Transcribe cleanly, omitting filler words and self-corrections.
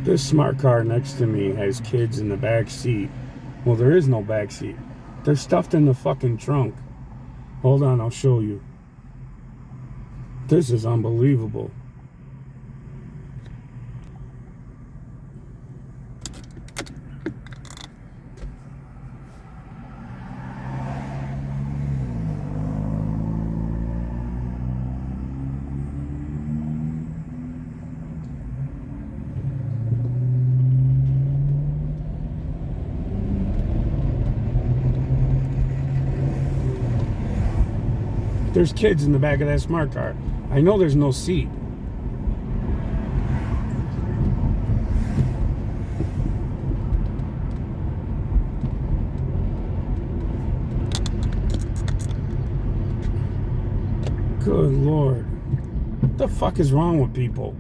This smart car next to me has kids in the back seat. Well, there is no back seat. They're stuffed in the fucking trunk. Hold on, I'll show you. This is unbelievable. There's kids in the back of that smart car. I know there's no seat. Good Lord. What the fuck is wrong with people?